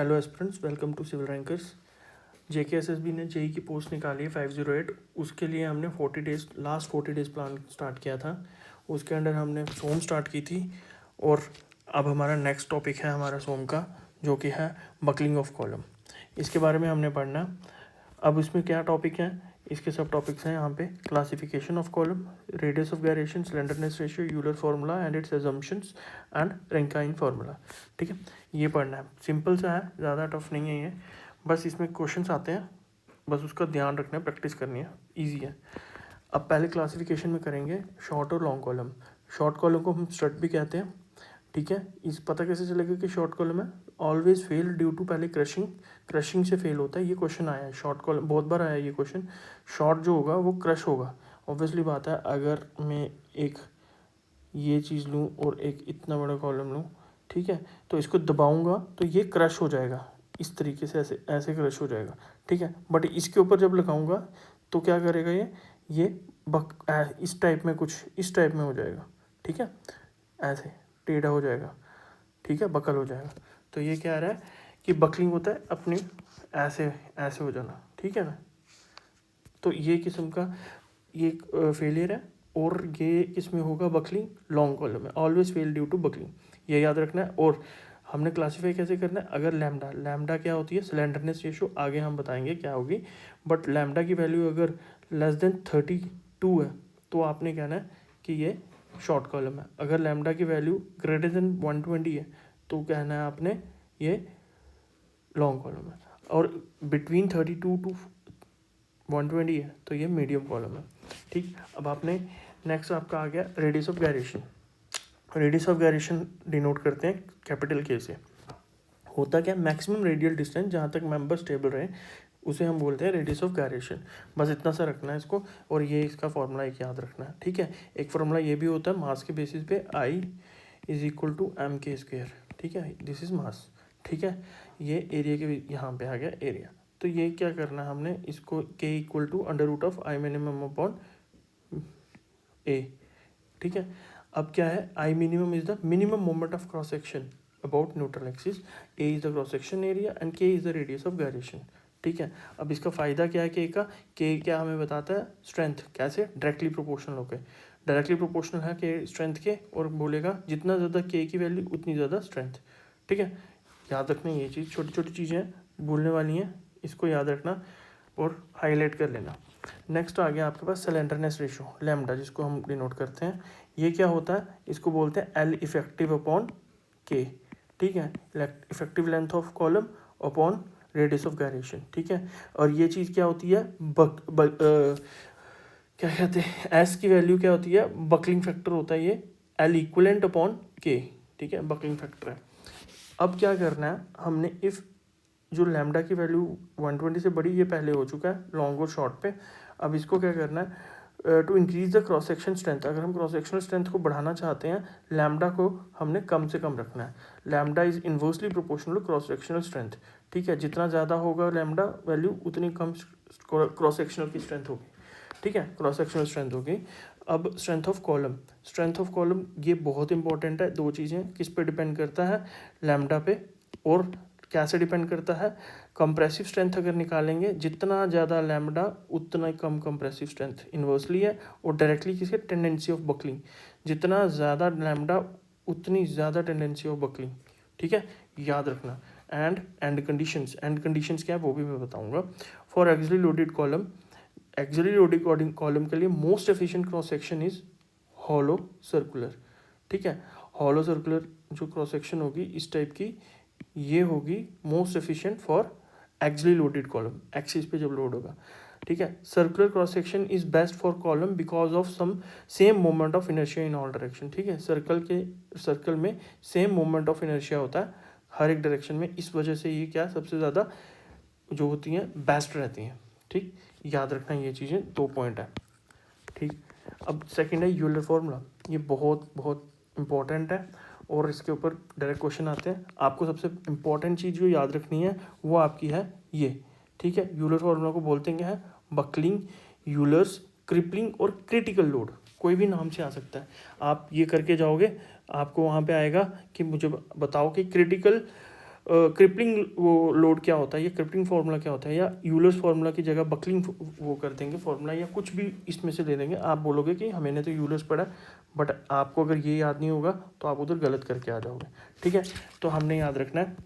Hello aspirants, welcome to civil rankers. JKSSB ने JE की post निकाली है 508। उसके लिए हमने 40 डेज प्लान स्टार्ट किया था। उसके अंडर हमने सोम स्टार्ट की थी और अब हमारा नेक्स्ट टॉपिक है हमारा सोम का, जो कि है बकलिंग ऑफ कॉलम। इसके बारे में हमने पढ़ना। अब इसमें क्या टॉपिक है, इसके सब टॉपिक्स हैं यहाँ पे। Classification of column, radius of gyration, slenderness ratio, Euler formula and it's assumptions and Rankine formula. ठीक है, ये पढ़ना है। सिंपल सा है, ज़्यादा टफ नहीं है ये। बस इसमें क्वेश्चंस आते हैं, बस उसका ध्यान रखना है, प्रैक्टिस करनी है, ईजी है। अब पहले क्लासिफिकेशन में करेंगे शॉर्ट और लॉन्ग कॉलम। शॉर्ट कॉलम को हम स्ट्रट भी कहते हैं। ठीक है, इस पता कैसे चलेगा कि शॉर्ट कॉलम है? ऑलवेज फेल ड्यू टू, पहले क्रशिंग से फेल होता है। ये क्वेश्चन आया है शॉर्ट कॉलम, बहुत बार आया है ये क्वेश्चन। शॉर्ट जो होगा वो क्रश होगा। ऑब्वियसली बात है, अगर मैं एक ये चीज़ लूँ और एक इतना बड़ा कॉलम लूँ, ठीक है, तो इसको दबाऊंगा तो ये क्रश हो जाएगा, इस तरीके से ऐसे ऐसे क्रश हो जाएगा। ठीक है, बट इसके ऊपर जब लगाऊंगा तो क्या करेगा ये इस टाइप में, कुछ इस टाइप में हो जाएगा। ठीक है, ऐसे टेढ़ा हो जाएगा। ठीक है, बकल हो जाएगा। तो ये क्या आ रहा है कि बकलिंग होता है अपनी ऐसे ऐसे हो जाना। ठीक है ना, तो ये किस्म का ये फेलियर है। और ये किस में होगा? बकलिंग लॉन्ग कॉलम में। Always fail due to buckling, ये याद रखना है। और हमने क्लासीफाई कैसे करना है? अगर लैम्डा क्या होती है? स्लेंडरनेस रेशियो, आगे हम बताएंगे क्या होगी। बट लैम्डा की वैल्यू अगर लेस देन 32 है तो आपने कहना है कि ये शॉर्ट कॉलम है। अगर लैम्डा की वैल्यू ग्रेटर देन 120 है तो कहना है आपने ये लॉन्ग कॉलम है। और बिटवीन 32 टू 120 है तो ये मीडियम कॉलम है। ठीक, अब आपने नेक्स्ट आपका आ गया radius of gyration. Radius of gyration denote करते हैं कैपिटल के से। होता क्या? मैक्सिमम रेडियल डिस्टेंस जहाँ तक मेंबर स्टेबल रहे उसे हम बोलते हैं रेडियस ऑफ गायरेशन। बस इतना सा रखना है इसको। और ये इसका फॉर्मूला एक याद रखना है। ठीक है, एक फॉर्मूला ये भी होता है मास के बेसिस पे, I = mk²। ठीक है, दिस इज मास। ठीक है, ये एरिया के यहाँ पे आ गया एरिया। तो ये क्या करना है हमने, इसको k = √I min/A। ठीक है, अब क्या है? I min is the minimum moment of cross section about neutral axis, A is the cross section area and K is the radius of gyration. ठीक है, अब इसका फ़ायदा क्या है K का? K क्या हमें बताता है? स्ट्रेंथ। कैसे? डायरेक्टली प्रोपोर्शनल होकर। डायरेक्टली प्रोपोर्शनल है K स्ट्रेंथ के, और बोलेगा जितना ज़्यादा K की वैल्यू उतनी ज़्यादा स्ट्रेंथ। ठीक है, याद रखना ये चीज़, छोटी छोटी चीज़ें भूलने वाली हैं, इसको याद रखना और हाईलाइट कर लेना। नेक्स्ट आ गया आपके पास स्लेंडरनेस रेशियो, लैम्डा, जिसको हम डिनोट करते हैं। ये क्या होता है? इसको बोलते हैं L इफेक्टिव अपॉन K। ठीक है, effective length of column upon radius of gyration. ठीक है, और ये चीज़ क्या होती है? क्या कहते हैं, एस की वैल्यू क्या होती है? बकलिंग फैक्टर होता है ये, L इक्वलेंट अपॉन K। ठीक है, बकलिंग फैक्टर है। अब क्या करना है हमने, इफ़ जो लैम्डा की वैल्यू 120 से बड़ी, ये पहले हो चुका है लॉन्ग और शॉर्ट पे। अब इसको क्या करना है? To increase the cross section strength, अगर हम क्रॉस सेक्शनल स्ट्रेंथ को बढ़ाना चाहते हैं, लैम्डा को हमने कम से कम रखना है। Lambda is inversely proportional to cross sectional strength. ठीक है, जितना ज़्यादा होगा लैम्डा वैल्यू उतनी कम क्रॉस सेक्शनल की स्ट्रेंथ होगी। ठीक है, क्रॉस सेक्शनल स्ट्रेंथ होगी। अब strength of column, strength of column ये बहुत इंपॉर्टेंट है। दो चीज़ें किस पे डिपेंड करता है? लैम्डा पे। और कैसे डिपेंड करता है? कंप्रेसिव स्ट्रेंथ अगर निकालेंगे, जितना ज़्यादा लैम्डा उतना कम कंप्रेसिव स्ट्रेंथ इन्वर्सली है। और डायरेक्टली किसके? टेंडेंसी ऑफ बकलिंग, जितना ज़्यादा लैम्डा उतनी ज़्यादा टेंडेंसी ऑफ बकलिंग। ठीक है, याद रखना। एंड कंडीशंस क्या है वो भी मैं बताऊंगा। For axially loaded column, axially loaded column के लिए most efficient cross section is hollow circular. ठीक है, हॉलो सर्कुलर जो क्रॉस सेक्शन होगी इस टाइप की, ये होगी most efficient for axially loaded column, axis पे जब लोड होगा। ठीक है, circular cross section is best for column because of some same moment of inertia in all direction. ठीक है, सर्कल में सेम मोमेंट ऑफ इनर्शिया होता है हर एक डायरेक्शन में, इस वजह से ये क्या सबसे ज़्यादा जो होती हैं बेस्ट रहती हैं। ठीक, याद रखना ये चीज़ें, 2 पॉइंट है। ठीक, अब सेकंड है यूलर फार्मूला। ये बहुत बहुत इंपॉर्टेंट है और इसके ऊपर डायरेक्ट क्वेश्चन आते हैं। आपको सबसे इंपॉर्टेंट चीज़ जो याद रखनी है वो आपकी है ये। ठीक है, यूलर फार्मूला को बोलते हैं क्या है? बकलिंग, यूलर्स, क्रिपलिंग और क्रिटिकल लोड, कोई भी नाम से आ सकता है। आप ये करके जाओगे, आपको वहाँ पे आएगा कि मुझे बताओ कि क्रिटिकल क्रिपलिंग वो लोड क्या होता है, या क्रिपलिंग फार्मूला क्या होता है, या यूलर्स फार्मूला की जगह बकलिंग वो कर देंगे फार्मूला, या कुछ भी इसमें से दे देंगे। आप बोलोगे कि मैंने तो यूलर्स पढ़ा, बट आपको अगर ये याद नहीं होगा तो आप उधर गलत करके आ जाओगे। ठीक है, तो हमने याद रखना है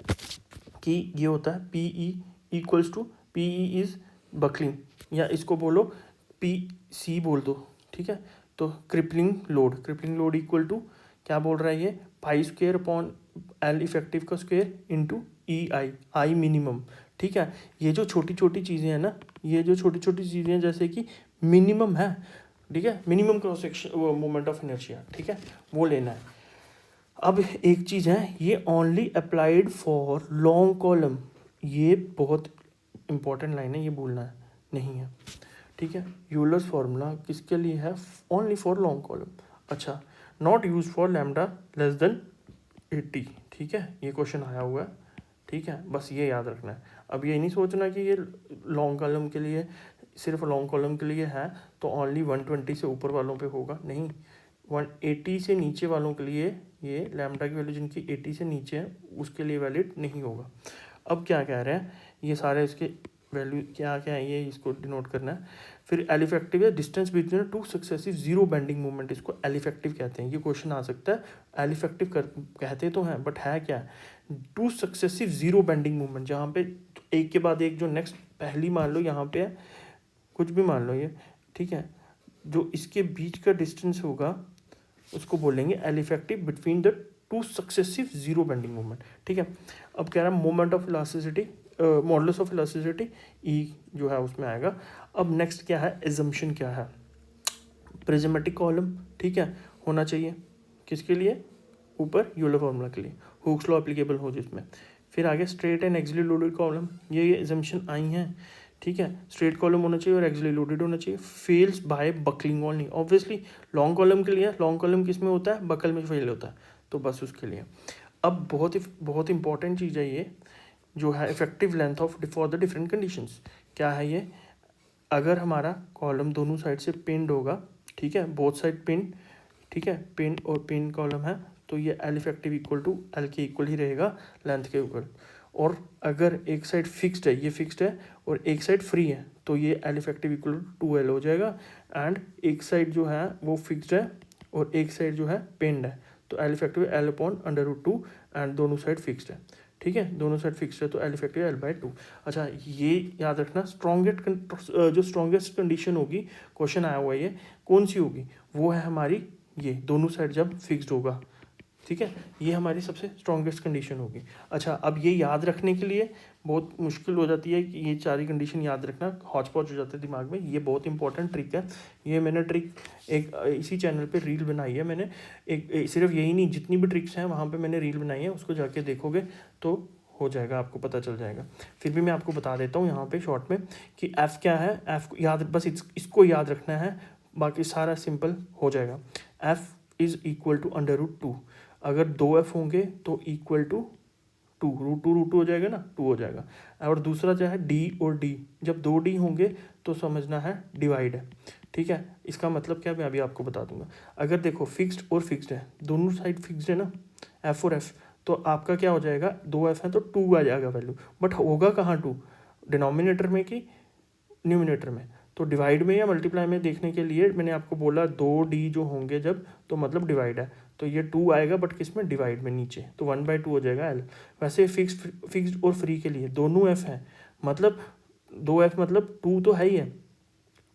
कि ये होता है P E equals to, P E is buckling, या इसको बोलो पी सी बोल दो। ठीक है, तो क्रिपलिंग लोड इक्वल टू क्या बोल रहा है ये, pi square upon L effective का square into E I minimum. ठीक है, ये जो छोटी छोटी चीज़ें हैं ना, ये जो छोटी छोटी चीज़ें हैं जैसे कि मिनिमम है, ठीक है, minimum cross section moment of inertia, ठीक है, वो लेना है। अब एक चीज़ है, ये only applied for long column, ये बहुत इंपॉर्टेंट लाइन है, ये भूलना नहीं है। ठीक है, यूलर्स फार्मूला किसके लिए है, ओनली फॉर लॉन्ग कॉलम। अच्छा, not use for lambda less than 80। ठीक है, ये क्वेश्चन आया हुआ है। ठीक है, बस ये याद रखना है। अब ये नहीं सोचना कि ये लॉन्ग कॉलम के लिए, सिर्फ लॉन्ग कॉलम के लिए है तो ओनली 120 से ऊपर वालों पे होगा, नहीं, 180 से नीचे वालों के लिए ये लैम्डा की वैल्यू जिनकी 80 से नीचे है उसके लिए वैलिड नहीं होगा। अब क्या कह रहे हैं, ये सारे इसके वैल्यू क्या क्या है, ये इसको डिनोट करना है। फिर एल इफेक्टिव है distance between two successive zero bending movement, इसको एल इफेक्टिव कहते हैं। ये क्वेश्चन आ सकता है, एल इफेक्टिव कहते तो हैं बट है क्या, to successive zero bending movement, जहाँ पे एक के बाद एक जो नेक्स्ट पहली मान लो यहाँ पे है, कुछ भी मान लो ये, ठीक है, जो इसके बीच का डिस्टेंस होगा उसको बोलेंगे L effective between the two successive zero bending movement. ठीक है, अब कह रहा है moment of elasticity, modulus of elasticity E जो है उसमें आएगा। अब नेक्स्ट क्या है, एजम्पशन क्या है, प्रिज्मेटिक कॉलम, ठीक है, होना चाहिए किसके लिए, ऊपर यूलर फार्मूला के लिए, हुक्स लॉ एप्लीकेबल हो जिसमें। फिर आगे straight and axially loaded column, ये एजम्पशन आई हैं। ठीक है, स्ट्रेट कॉलम होना चाहिए और एक्सियली लोडेड होना चाहिए। Fails by buckling only, obviously long column के लिए, लॉन्ग कॉलम किस में होता है, बकल में फेल होता है, तो बस उसके लिए। अब बहुत इंपॉर्टेंट चीज़ है ये जो है, effective length of for the different conditions. क्या है ये, अगर हमारा कॉलम दोनों साइड से पिंड होगा, ठीक है, बोथ साइड पिन, ठीक है, पिन और पिन कॉलम है, तो ये L effective equal to L के इक्वल ही रहेगा, लेंथ के इक्वल। और अगर एक साइड फिक्स्ड है, ये फिक्स्ड है, और एक साइड फ्री है, तो ये L effective equal to 2L हो जाएगा। एंड एक साइड जो है वो फिक्स्ड है और एक साइड जो है पिंड है, तो L effective L upon √2, and दोनों साइड फिक्स्ड है। ठीक है, दोनों साइड फिक्स्ड है तो एल इफेक्टिव L/2। अच्छा, ये याद रखना, जो स्ट्रॉन्गेस्ट कंडीशन होगी, क्वेश्चन आया हुआ है ये, कौन सी होगी, वो है हमारी ये दोनों साइड जब फिक्स्ड होगा। ठीक है, ये हमारी सबसे स्ट्रॉन्गेस्ट कंडीशन होगी। अच्छा, अब ये याद रखने के लिए बहुत मुश्किल हो जाती है कि ये सारी कंडीशन याद रखना, हौच पौच हो जाता है दिमाग में। ये बहुत इंपॉर्टेंट ट्रिक है, ये मैंने ट्रिक एक इसी चैनल पे रील बनाई है मैंने, एक सिर्फ यही नहीं, जितनी भी ट्रिक्स हैं वहाँ पे मैंने रील बनाई है, उसको जाके देखोगे तो हो जाएगा, आपको पता चल जाएगा। फिर भी मैं आपको बता देता हूँ यहाँ पे शॉर्ट में कि एफ़ क्या है, एफ़ याद, बस इसको याद रखना है, बाकी सारा सिंपल हो जाएगा। एफ़ इज़ इक्वल टू √2, अगर 2F होंगे तो इक्वल टू 2, √2 हो जाएगा ना, 2 हो जाएगा। और दूसरा जो है D और D, जब 2D होंगे तो समझना है डिवाइड है। ठीक है, इसका मतलब क्या, मैं अभी आपको बता दूंगा। अगर देखो फिक्स्ड और फिक्स्ड है, दोनों साइड फिक्स्ड है ना, F और F, तो आपका क्या हो जाएगा, 2F है तो 2 आ जाएगा वैल्यू, बट होगा कहाँ 2, डिनोमिनेटर में कि न्यूमिनेटर में। तो डिवाइड में या मल्टीप्लाई में देखने के लिए मैंने आपको बोला 2D जो होंगे जब, तो मतलब डिवाइड है, तो ये 2 आएगा, बट किस में, डिवाइड में नीचे, तो 1/2 हो जाएगा L। वैसे फिक्स्ड और फ्री के लिए दोनों F है, मतलब 2F मतलब 2 तो है ही है,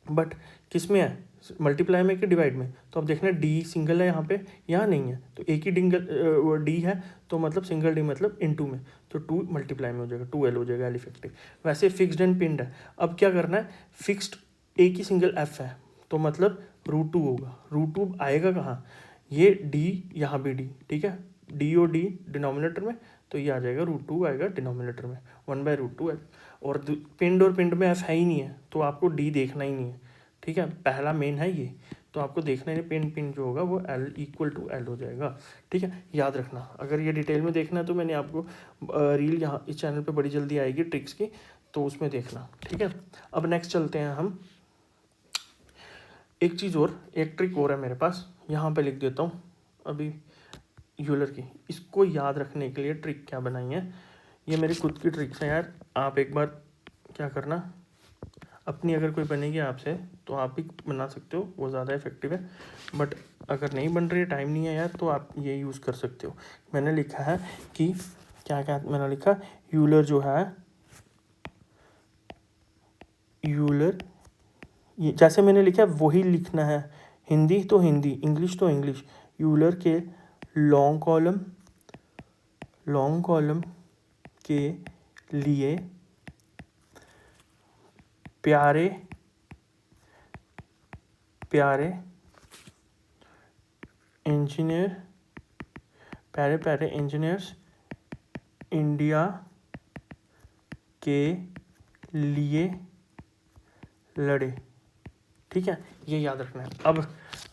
बट किस में है, मल्टीप्लाई में कि डिवाइड में। तो अब देखना D सिंगल है यहाँ पे, यहाँ नहीं है, तो एक ही D है, तो मतलब सिंगल D मतलब इनटू में, तो 2 मल्टीप्लाई में हो जाएगा, 2L हो जाएगा एल इफेक्टिव। वैसे फिक्स्ड एंड पिंड है, अब क्या करना है, फिक्स्ड एक ही सिंगल F है, तो मतलब √2 होगा, √2 आएगा कहाँ, ये D, यहाँ भी D, ठीक है, D और D डिनोमिनेटर में, तो ये आ जाएगा √2 आएगा डिनोमिनेटर में, 1/√2L। और पिंड और पिंड में F है ही नहीं है, तो आपको D देखना ही नहीं है। ठीक है, पहला मेन है ये, तो आपको देखना है पिन जो होगा वो L इक्वल टू L हो जाएगा। ठीक है, याद रखना, अगर ये डिटेल में देखना है तो मैंने आपको रील यहाँ इस चैनल पे बड़ी जल्दी आएगी ट्रिक्स की, तो उसमें देखना। ठीक है, अब नेक्स्ट चलते हैं हम, एक चीज़ और, एक ट्रिक और है मेरे पास, यहाँ पे लिख देता हूँ अभी यूलर की, इसको याद रखने के लिए ट्रिक क्या बनाई है, ये मेरी खुद की ट्रिक्स हैं यार, आप एक बार क्या करना, अपनी अगर कोई बनेगी आपसे तो आप भी बना सकते हो, वो ज़्यादा इफेक्टिव है। बट अगर नहीं बन रही है, टाइम नहीं है यार, तो आप ये यूज़ कर सकते हो। मैंने लिखा है कि क्या क्या मैंने लिखा, यूलर जो है, यूलर, ये जैसे मैंने लिखा है वही लिखना है, हिंदी तो हिंदी, इंग्लिश तो इंग्लिश। यूलर के लॉन्ग कॉलम के लिए प्यारे प्यारे इंजीनियर्स इंडिया के लिए लड़े। ठीक है, ये याद रखना है।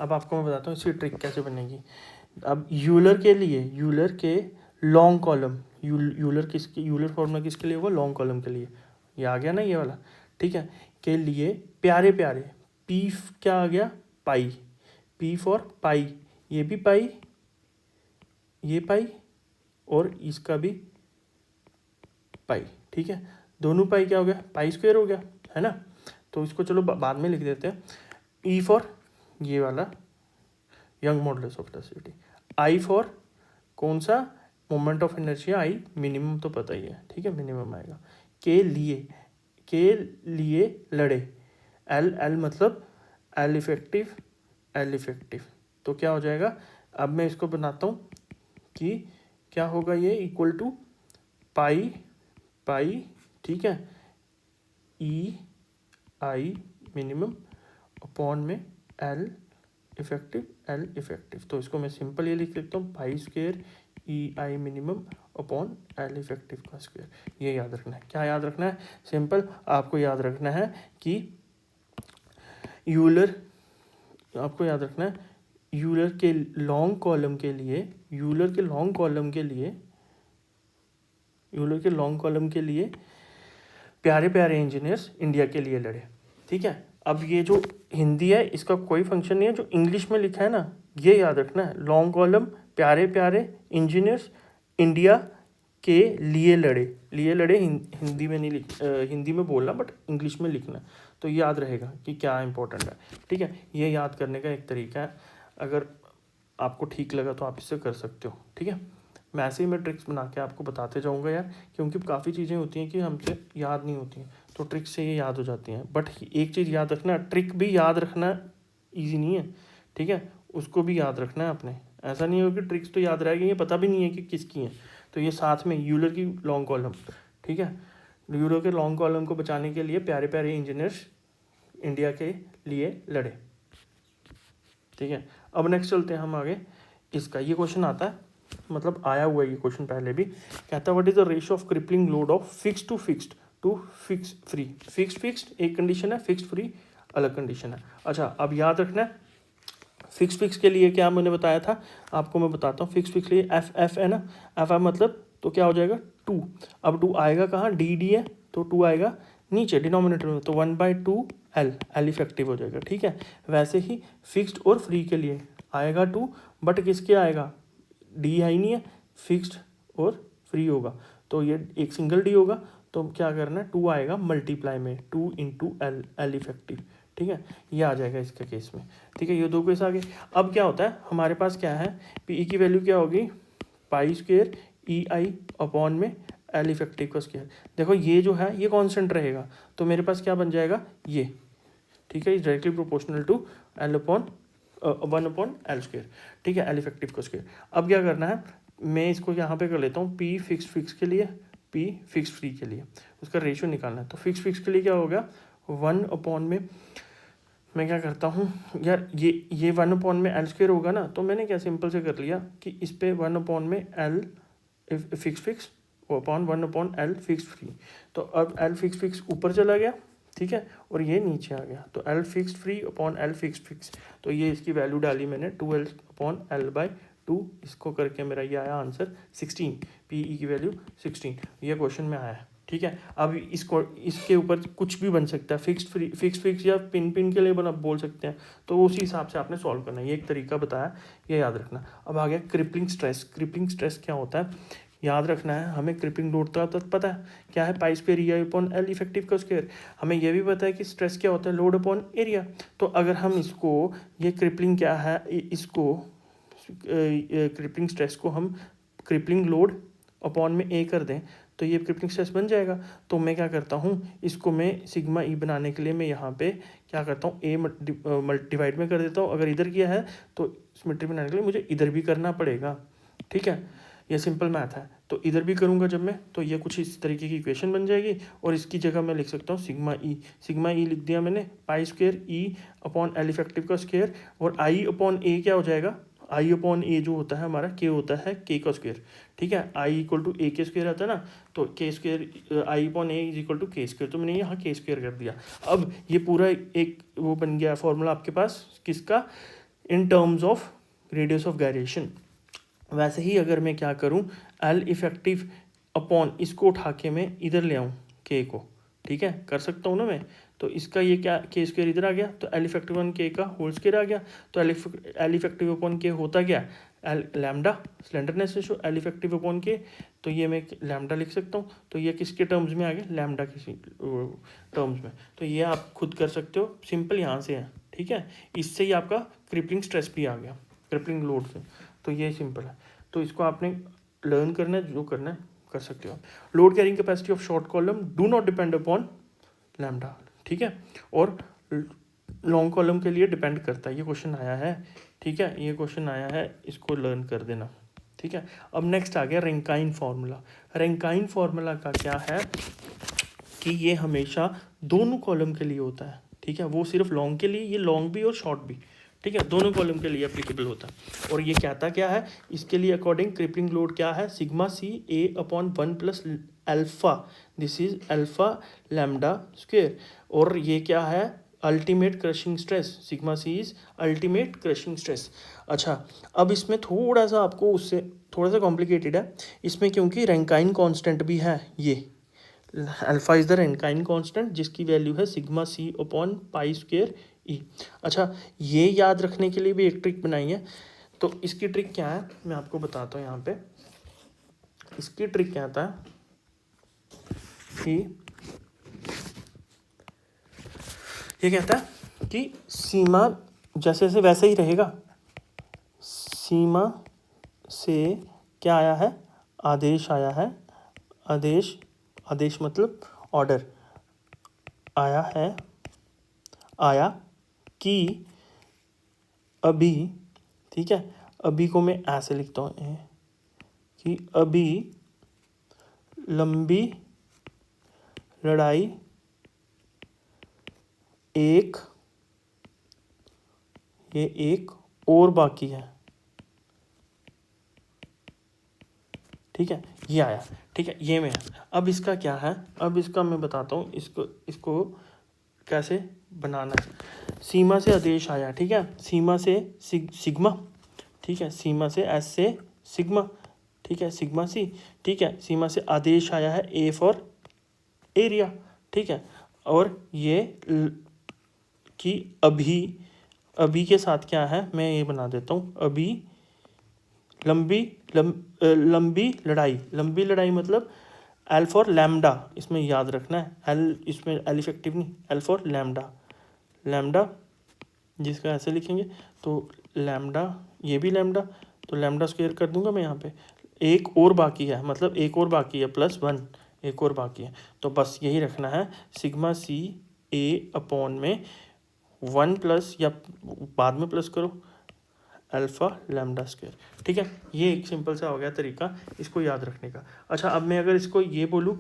अब आपको मैं बताता हूँ इसकी ट्रिक कैसे बनेगी। अब यूलर के लिए, यूलर के लॉन्ग कॉलम, यूलर फॉर्मूला किसके लिए होगा, लॉन्ग कॉलम के लिए। ये आ गया ना ये वाला, ठीक है। के लिए प्यारे प्यारे, पी क्या आ गया, पाई, पी फॉर पाई, ये भी पाई, ये पाई, और इसका भी पाई। ठीक है, दोनों पाई क्या हो गया, पाई स्क्वायर हो गया, है ना। तो इसको चलो बाद में लिख देते हैं। ई फॉर ये वाला young modulus of velocity, I for कौन सा, moment of inertia, I minimum तो पता ही है, ठीक है, मिनिमम आएगा। के लिए लड़े, एल मतलब एल इफेक्टिव, तो क्या हो जाएगा। अब मैं इसको बनाता हूँ कि क्या होगा, ये इक्वल टू पाई, ठीक है, ई आई मिनिमम अपॉन में एल इफेक्टिव। तो इसको मैं सिंपल ये लिख लेता हूँ, pi square E I minimum upon L effective का स्क्वायर। ये याद रखना है। क्या याद रखना है, सिंपल आपको याद रखना है कि यूलर, आपको याद रखना है यूलर के लॉन्ग कॉलम के लिए प्यारे प्यारे इंजीनियर्स इंडिया के लिए लड़े। ठीक है, अब ये जो हिंदी है इसका कोई फंक्शन नहीं है, जो इंग्लिश में लिखा है ना ये याद रखना है, लॉन्ग कॉलम प्यारे प्यारे इंजीनियर्स इंडिया के लिए लड़े, हिंदी में नहीं हिंदी में बोलना बट इंग्लिश में लिखना, तो याद रहेगा कि क्या इंपॉर्टेंट है। ठीक है, ये याद करने का एक तरीका है, अगर आपको ठीक लगा तो आप इससे कर सकते हो। ठीक है, मैं ऐसे ही ट्रिक्स बना के आपको बताते जाऊंगा यार, क्योंकि काफ़ी चीज़ें होती हैं कि हमसे याद नहीं होती हैं, तो ट्रिक्स से ये याद हो जाती हैं। बट एक चीज़ याद रखना, ट्रिक भी याद रखना ईजी नहीं है, ठीक है, उसको भी याद रखना है आपने। ऐसा नहीं हो कि ट्रिक्स तो याद रहेगी, ये पता भी नहीं है कि किसकी है। तो ये साथ में यूलर की लॉन्ग कॉलम, ठीक है, यूलर के लॉन्ग कॉलम को बचाने के लिए प्यारे प्यारे इंजीनियर्स इंडिया के लिए लड़े। ठीक है, अब नेक्स्ट चलते हैं हम आगे। इसका ये क्वेश्चन आता है, मतलब आया हुआ है ये क्वेश्चन पहले भी, कहता है what is the ratio of crippling load of fixed to fix free. Fixed एक कंडीशन है, फिक्स्ड फ्री अलग कंडीशन है। अच्छा, अब याद रखना है फिक्स के लिए क्या मैंने बताया था, आपको मैं बताता हूँ। फिक्स के लिए एफ है ना, एफ मतलब तो क्या हो जाएगा 2। अब 2 आएगा कहाँ, डी है, तो 2 आएगा नीचे डिनोमिनेटर में, तो 1/2 एल इफेक्टिव हो जाएगा। ठीक है, वैसे ही फिक्स्ड और फ्री के लिए आएगा 2, बट किसके आएगा, डी है ही नहीं है, फिक्स्ड और फ्री होगा तो ये एक सिंगल डी होगा, तो क्या करना है 2 आएगा मल्टीप्लाई में, 2 इंटू एल इफेक्टिव। ठीक है, ये आ जाएगा इसके केस में। ठीक है, ये 2 केस आ गए। अब क्या होता है हमारे पास, क्या है पी की वैल्यू क्या होगी, पाई स्क्वायर ई आई अपॉन में एल इफेक्टिव का स्क्वायर। देखो ये जो है ये कांस्टेंट रहेगा, तो मेरे पास क्या बन जाएगा ये, ठीक है, is directly proportional to L upon 1/L square. ठीक है, एल इफेक्टिव का स्क्वायर। अब क्या करना है, मैं इसको यहाँ पे कर लेता हूँ, पी फिक्स के लिए, पी फिक्स फ्री के लिए, उसका रेशियो निकालना है। तो फिक्स के लिए क्या हो गया, 1 में मैं क्या करता हूँ यार, ये 1 में एल स्क्वायर होगा ना, तो मैंने क्या सिंपल से कर लिया कि इस पे 1 में L fix upon 1/L fix free. तो अब एल फिक्स ऊपर चला गया, ठीक है, और ये नीचे आ गया, तो L fix free upon L fix. तो ये इसकी वैल्यू डाली मैंने 2L/L/2, इसको करके मेरा ये आया आंसर 16, पीई की वैल्यू 16, ये क्वेश्चन में आया है। ठीक है, अब इसके ऊपर कुछ भी बन सकता है, फिक्स या पिन के लिए बोल सकते हैं, तो उसी हिसाब से आपने सॉल्व करना है। ये एक तरीका बताया, ये याद रखना। अब आ गया क्रिपलिंग स्ट्रेस क्या होता है। याद रखना है हमें क्रिपलिंग लोड का तो पता है क्या है, पाई स्क्वायर ई आई अपॉन एल इफेक्टिव का स्क्वायर। हमें यह भी पता है कि स्ट्रेस क्या होता है, लोड अपॉन एरिया। तो अगर हम इसको, ये क्रिपलिंग क्या है, इसको क्रिपलिंग स्ट्रेस को हम क्रिपलिंग लोड अपॉन में ए कर दें तो ये क्रिपलिंग स्ट्रेस बन जाएगा। तो मैं क्या करता हूँ, इसको मैं सिग्मा ई बनाने के लिए मैं यहाँ पे क्या करता हूँ, ए डिवाइड में कर देता हूँ। अगर इधर किया है तो सिमेट्री बनाने के लिए मुझे इधर भी करना पड़ेगा। ठीक है, ये सिंपल मैथ है। तो इधर भी करूँगा जब मैं, तो ये कुछ इस तरीके की इक्वेशन बन जाएगी और इसकी जगह मैं लिख सकता हूँ सिग्मा ई। सिग्मा ई लिख दिया मैंने, पाई स्क्वायर ई अपॉन एल इफेक्टिव का स्क्वायर, और आई अपॉन ए क्या हो जाएगा, आई अपॉन ए जो होता है हमारा के होता है के का स्क्वायर। ठीक है, आई इक्वल टू ए के स्क्वायर आता है ना, तो K square I upon A is equal to K square, तो मैंने यहाँ के स्क्वायर कर दिया। अब ये पूरा एक वो बन गया फॉर्मूला आपके पास किसका, in terms of radius of gyration. वैसे ही अगर मैं क्या करूं, एल इफेक्टिव अपॉन इसको उठा के मैं इधर ले आऊं के को, ठीक है कर सकता हूं ना मैं। तो इसका ये क्या, के स्क्वायर इधर आ गया तो एल इफेक्टिव अपॉन के का होल स्क्वायर आ गया। तो एल इफेक्टिव अपॉन के होता क्या, L lambda slenderness ratio, L effective upon के, तो ये मैं लैम्डा लिख सकता हूँ। तो ये किसके टर्म्स में आ गया, लैम्डा के टर्म्स में। तो ये आप खुद कर सकते हो, सिंपल यहाँ से है। ठीक है, इससे ही आपका क्रिपलिंग स्ट्रेस भी आ गया क्रिपलिंग लोड से। तो ये सिंपल है, तो इसको आपने लर्न करना है, जो करना है कर सकते हो। Load carrying capacity of short column do not depend upon lambda. ठीक है, और लॉन्ग कॉलम के लिए डिपेंड करता है, ये क्वेश्चन आया है। ठीक है, ये क्वेश्चन आया है, इसको लर्न कर देना। ठीक है, अब नेक्स्ट आ गया रैंकाइन फार्मूला। रैंकाइन फार्मूला का क्या है कि ये हमेशा दोनों कॉलम के लिए होता है। ठीक है, वो सिर्फ लॉन्ग के लिए, ये लॉन्ग भी और शॉर्ट भी, ठीक है दोनों कॉलम के लिए एप्लीकेबल होता है। और ये कहता क्या है, इसके लिए अकॉर्डिंग क्रिपलिंग लोड क्या है, sigma C A upon 1 plus alpha, this is alpha lambda square. और ये क्या है, ultimate crushing stress, sigma C is ultimate crushing stress. अच्छा, अब इसमें थोड़ा सा आपको उससे थोड़ा सा कॉम्प्लिकेटेड है इसमें, क्योंकि रैंकाइन कांस्टेंट भी है। ये alpha is the Rankine constant जिसकी वैल्यू है sigma C upon pi square E. अच्छा, ये याद रखने के लिए भी एक ट्रिक बनाई है। तो इसकी ट्रिक क्या है मैं आपको बताता हूँ यहाँ पे। इसकी ट्रिक क्या था कि ये कहता है कि सीमा जैसे जैसे वैसे ही रहेगा, सीमा से क्या आया है, आदेश आया है, आदेश, आदेश मतलब ऑर्डर आया है, आया कि अभी, ठीक है अभी को मैं ऐसे लिखता हूँ कि अभी लंबी लड़ाई एक, ये एक और बाकी है। ठीक है, ये आया। ठीक है, ये में है। अब इसका क्या है, अब इसका मैं बताता हूँ इसको कैसे बनाना है। सीमा से आदेश आया, ठीक है सीमा से सिग्मा, ठीक है सीमा से एस से सिग्मा, ठीक है सिग्मा सी, ठीक है सीमा से आदेश आया है ए फॉर एरिया। ठीक है, और ये कि अभी के साथ क्या है, मैं ये बना देता हूँ अभी लंबी लड़ाई मतलब एल फॉर लैम्डा, इसमें याद रखना है एल, इसमें एल इफेक्टिव नहीं, एल फॉर लैम्डा जिसका ऐसे लिखेंगे तो लैम्डा, ये भी लैम्डा, तो लैम्डा स्क्वायर कर दूंगा मैं यहाँ पे। एक और बाकी है, मतलब एक और बाकी है +1, एक और बाकी है। तो बस यही रखना है, सिग्मा सी ए अपॉन में 1 प्लस, या बाद में प्लस करो, अल्फ़ा लैम्डा स्क्वायर। ठीक है, ये एक सिंपल सा हो गया तरीका इसको याद रखने का। अच्छा, अब मैं अगर इसको ये बोलूँ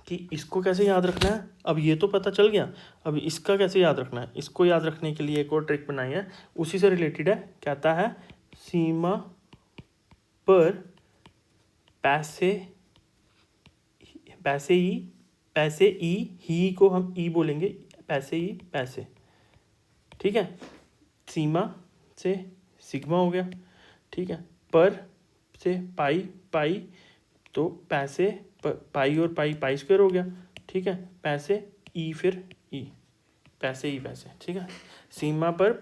कि इसको कैसे याद रखना है, अब ये तो पता चल गया, अब इसका कैसे याद रखना है। इसको याद रखने के लिए एक और ट्रिक बनाई है, उसी से रिलेटेड है। कहता है सीमा पर पैसे ही को हम ई बोलेंगे, पैसे। ठीक है, सीमा से सिग्मा हो गया, ठीक है पर से पाई तो पैसे पाई और पाई स्क्वायर हो गया। ठीक है, पैसे ई, फिर ई, पैसे। ठीक है, सीमा पर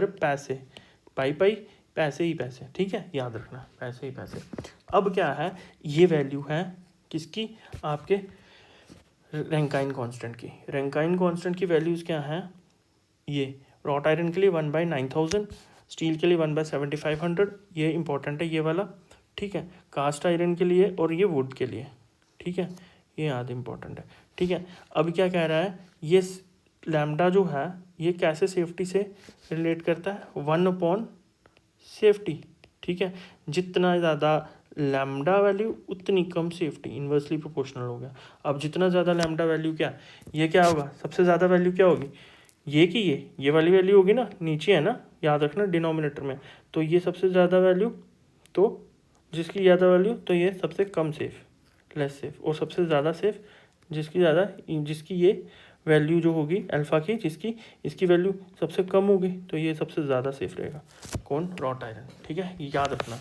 पैसे पाई पैसे ही पैसे, ठीक है, याद रखना, पैसे ही पैसे। अब क्या है, ये वैल्यू है किसकी, आपके रैंकाइन कांस्टेंट की। रैंकाइन कांस्टेंट की वैल्यूज़ क्या हैं, ये रॉट आयरन के लिए 1/9000, स्टील के लिए 1/7500, ये इंपॉर्टेंट है ये वाला, ठीक है, कास्ट आयरन के लिए और ये वुड के लिए, ठीक है, ये याद इंपॉर्टेंट है, ठीक है। अब क्या कह रहा है, ये लैम्डा जो है ये कैसे सेफ्टी से रिलेट करता है, 1/सेफ्टी, ठीक है, जितना ज़्यादा लैम्डा वैल्यू उतनी कम सेफ्टी, इन्वर्सली प्रोपोर्शनल हो गया। अब जितना ज़्यादा लैम्डा वैल्यू क्या, ये क्या होगा, सबसे ज़्यादा वैल्यू क्या होगी, ये कि ये वाली वैल्यू होगी ना, नीचे है ना, याद रखना डिनोमिनेटर में, तो ये सबसे ज़्यादा वैल्यू, तो जिसकी ज़्यादा वैल्यू तो ये सबसे कम सेफ, लेस सेफ, और सबसे ज़्यादा सेफ जिसकी ज़्यादा, जिसकी ये वैल्यू जो होगी अल्फ़ा की, जिसकी इसकी वैल्यू सबसे कम होगी, तो ये सबसे ज़्यादा सेफ रहेगा, कौन, रॉट आयरन, ठीक है, ये याद रखना।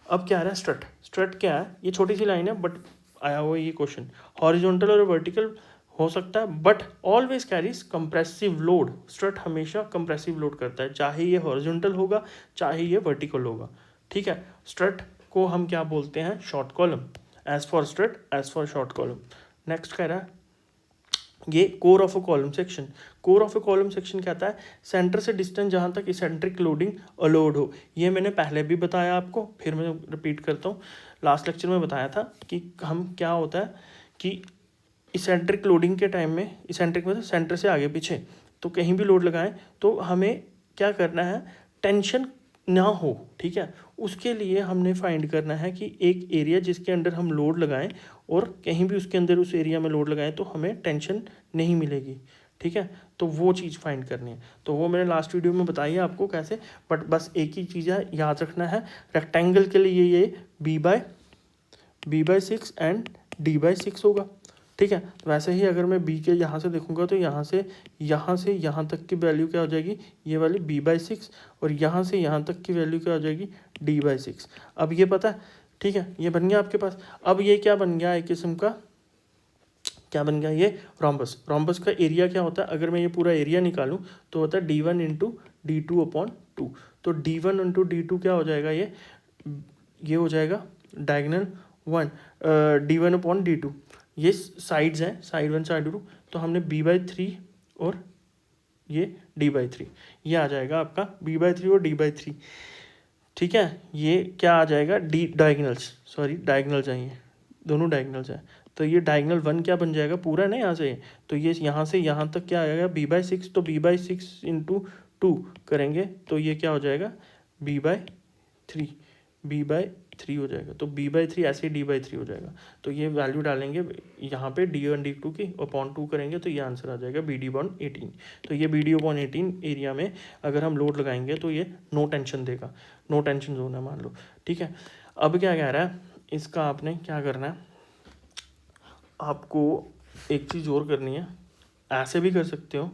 अब क्या आ रहा है, स्ट्रट। स्ट्रट क्या है, ये छोटी सी लाइन है बट आया हुआ ये क्वेश्चन, हॉरिजॉन्टल और वर्टिकल हो सकता है but always carries compressive load. Strut हमेशा कंप्रेसिव लोड करता है, चाहे ये हॉरिजॉन्टल होगा चाहे ये वर्टिकल होगा, ठीक है। स्ट्रट को हम क्या बोलते हैं, short column, as for strut as for short column. Next कह रहा है ये core of a column section. Core of a column section कहता है सेंटर से डिस्टेंस जहाँ तक इसेंट्रिक लोडिंग अलोड हो। ये मैंने पहले भी बताया आपको, फिर मैं रिपीट करता हूँ, लास्ट लेक्चर में बताया था कि हम क्या होता है कि इसेंट्रिक लोडिंग के टाइम में, इसेंट्रिक मतलब सेंटर से आगे पीछे, तो कहीं भी लोड लगाएं तो हमें क्या करना है, टेंशन ना हो, ठीक है। उसके लिए हमने फाइंड करना है कि एक एरिया जिसके अंदर हम लोड लगाएं और कहीं भी उसके अंदर उस एरिया में लोड लगाएं तो हमें टेंशन नहीं मिलेगी, ठीक है। तो वो चीज़ फाइंड करनी है, तो वो मैंने लास्ट वीडियो में बताई है आपको कैसे, बट बस एक ही चीज़ है याद रखना है, रेक्टेंगल के लिए ये b/6 एंड d/6 होगा, ठीक है। वैसे ही अगर मैं बी के यहाँ से देखूंगा तो यहाँ से यहाँ तक की वैल्यू क्या हो जाएगी, ये वाली b/6, और यहाँ से यहाँ तक की वैल्यू क्या हो जाएगी, d/6। अब ये पता है, ठीक है, ये बन गया आपके पास। अब ये क्या बन गया, एक किस्म का क्या बन गया, ये रोम्बस। रोम्बस का एरिया क्या होता है, अगर मैं ये पूरा एरिया निकालूं तो होता है d1 × d2/2। तो d1 × d2 क्या हो जाएगा, ये हो जाएगा डायगोनल 1, d1/d2, ये साइड्स हैं, साइड 1 साइड 2, तो हमने b/3 और ये d/3, ये आ जाएगा आपका b/3 और d/3, ठीक है। ये क्या आ जाएगा, डायगोनल्स, सॉरी डायगोनल्स हैं, ये दोनों डायगोनल्स हैं, तो ये डायगोनल 1 क्या बन जाएगा, पूरा ना यहाँ से, तो ये यहाँ से यहाँ तक क्या आएगा b/6, तो b/6 × 2 करेंगे तो ये क्या हो जाएगा b/3 हो जाएगा, तो b/3 ऐसे ही d/3 हो जाएगा। तो ये वैल्यू डालेंगे यहाँ पे d1 d2 की अपॉन 2 करेंगे तो ये आंसर आ जाएगा BD/18। तो ये BD/18 एरिया में अगर हम लोड लगाएंगे तो ये नो टेंशन देगा, नो टेंशन जोन है मान लो, ठीक है। अब क्या कह रहा है, इसका आपने क्या करना है, आपको एक चीज़ और करनी है, ऐसे भी कर सकते हो,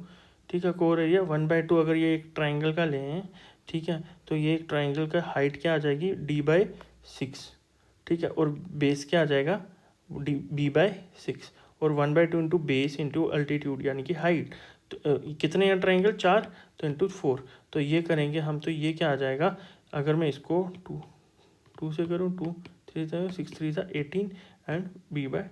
ठीक है। कोर एरिया 1/2 अगर ये एक ट्राइंगल का लें, ठीक है, तो ये एक ट्राइंगल का हाइट क्या आ जाएगी d/6, ठीक है, और बेस क्या आ जाएगा b/6, और 1/2 इंटू बेस इंटू अल्टीट्यूड यानी कि हाइट, तो कितने हैं ट्राइंगल, 4, तो इंटू 4, तो ये करेंगे हम, तो ये क्या आ जाएगा, अगर मैं इसको 2 से करूँ, 2 3 6 3 18 एंड b/,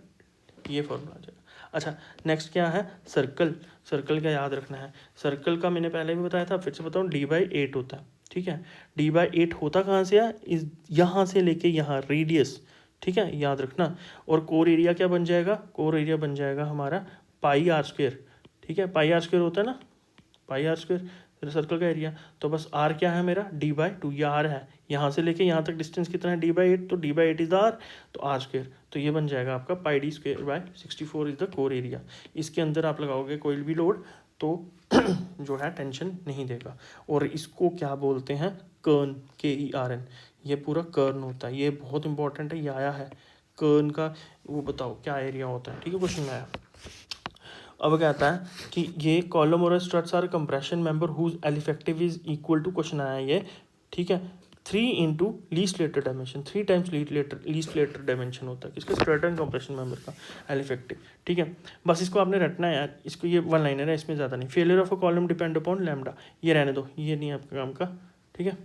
ये फॉर्मूला आ जाएगा। अच्छा, नेक्स्ट क्या है, सर्कल। सर्कल क्या याद रखना है, सर्कल का मैंने पहले भी बताया था, फिर से बताऊँ, d/8 होता है, ठीक है। d/8 होता कहाँ से है, इस यहाँ से लेके यहाँ रेडियस, ठीक है, याद रखना। और कोर एरिया क्या बन जाएगा, कोर एरिया बन जाएगा हमारा πr², ठीक है, πr² होता है ना, πr², सर्कल का एरिया, तो बस r क्या है मेरा d/2, ये r है, यहाँ से लेके यहाँ तक डिस्टेंस कितना है d/8, तो d/8 इज r, तो r², तो ये बन जाएगा आपका πd²/64 is the core area. इसके अंदर आप लगाओगे कोई भी लोड तो जो है टेंशन नहीं देगा, और इसको क्या बोलते हैं, कर्न, KERN, ये पूरा कर्न होता है, ये बहुत इंपॉर्टेंट है, ये आया है कर्न का, वो बताओ क्या एरिया होता है, ठीक है, क्वेश्चन में आया। अब कहता है कि ये कॉलम और struts are compression member whose L effective is equal to, question आया ये, ठीक है, 3 × least lateral dimension, 3 times least lateral dimension होता है किसका, स्ट्रट एंड कंप्रेशन मेंबर का एल इफेक्टिव, ठीक है। बस इसको आपने रटना है यार, इसको ये 1 लाइनर है, इसमें ज़्यादा नहीं। Failure of a column depend upon lambda, ये रहने दो, ये नहीं है आपके काम का, ठीक है।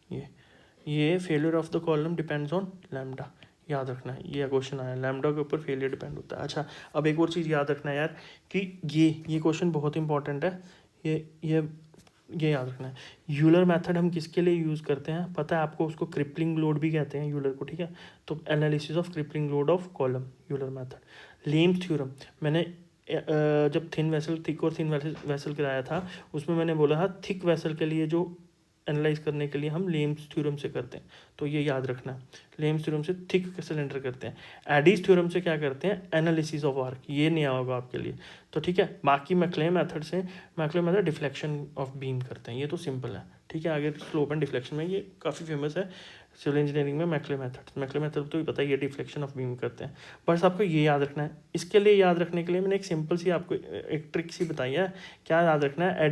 ये failure of the column depends on lambda, याद रखना है। ये क्वेश्चन आया, लैम्डा के ऊपर फेलियर डिपेंड होता है। अच्छा, अब एक और चीज़ याद रखना है यार कि ये क्वेश्चन बहुत इंपॉर्टेंट है। ये याद रखना है, यूलर मेथड हम किसके लिए यूज़ करते हैं पता है आपको? उसको क्रिपलिंग लोड भी कहते हैं यूलर को, ठीक है। तो analysis of crippling load of column, Euler method. Limbs theorem, मैंने जब थिन वेसल, थिक और थिन वेसल कराया था, उसमें मैंने बोला था थिक वेसल के लिए जो एनालाइज करने के लिए हम लेम्स थ्योरम से करते हैं, तो ये याद रखना है। लेम्स थ्योरम से थिक सिलेंडर करते हैं। एडीज थ्योरम से क्या करते हैं? एनालिसिस ऑफ आर्क, ये नहीं होगा आपके लिए, तो ठीक है। बाकी मैक्ले मेथड से, McClay method deflection of beam करते हैं, ये तो सिंपल है, ठीक है। आगे स्लोप एंड डिफ्लेक्शन में ये काफ़ी फेमस है सिविल इंजीनियरिंग में, मैक्ले मेथड तो भी पता है, ये डिफ्लेक्शन ऑफ बीम करते हैं। बस आपको ये याद रखना है। इसके लिए याद रखने के लिए मैंने एक सिंपल सी आपको एक ट्रिक सी बताई है। क्या याद रखना है?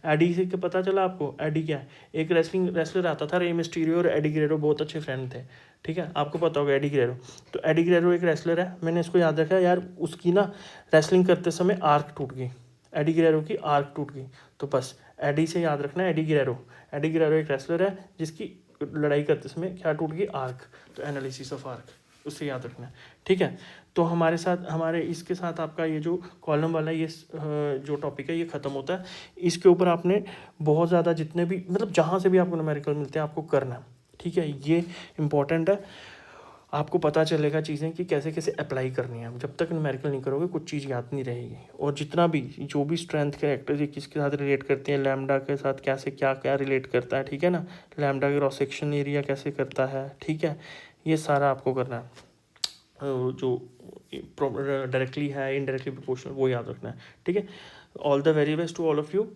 एडी से पता चला आपको? एडी क्या है? एक रेसलर आता था, रे मिस्टीरियो और एडी ग्रेरो बहुत अच्छे फ्रेंड थे, ठीक है। आपको पता होगा एडी ग्रेरो। तो एडी ग्रेरो एक रेसलर है, मैंने इसको याद रखा यार, उसकी ना रेसलिंग करते समय आर्क टूट गई, एडी ग्रेरो की आर्क टूट गई। तो बस एडी से याद रखना है एडी ग्रेरो। एडी ग्रेरो एक रेसलर है जिसकी लड़ाई करते समय क्या टूट गई? आर्क। तो एनालिसिस ऑफ आर्क, उससे याद रखना है, ठीक है। तो हमारे इसके साथ आपका ये जो कॉलम वाला ये जो टॉपिक है ये ख़त्म होता है। इसके ऊपर आपने बहुत ज़्यादा जितने भी मतलब जहाँ से भी आपको न्यूमेरिकल मिलते हैं आपको करना है, ठीक है। ये इंपॉर्टेंट है, आपको पता चलेगा चीज़ें कि कैसे कैसे अप्लाई करनी है। जब तक न्यूमेरिकल नहीं करोगे कुछ चीज़ याद नहीं रहेगी। और जितना भी जो भी स्ट्रेंथ कैरेक्टर किसके साथ रिलेट करती है, लैम्डा के साथ कैसे क्या क्या रिलेट करता है, ठीक है ना। लैम्डा क्रॉस सेक्शन एरिया कैसे करता है, ठीक है। ये सारा आपको करना है। जो डायरेक्टली है, इनडायरेक्टली प्रोपोर्शनल, वो याद रखना है, ठीक है। All the very best to all of you.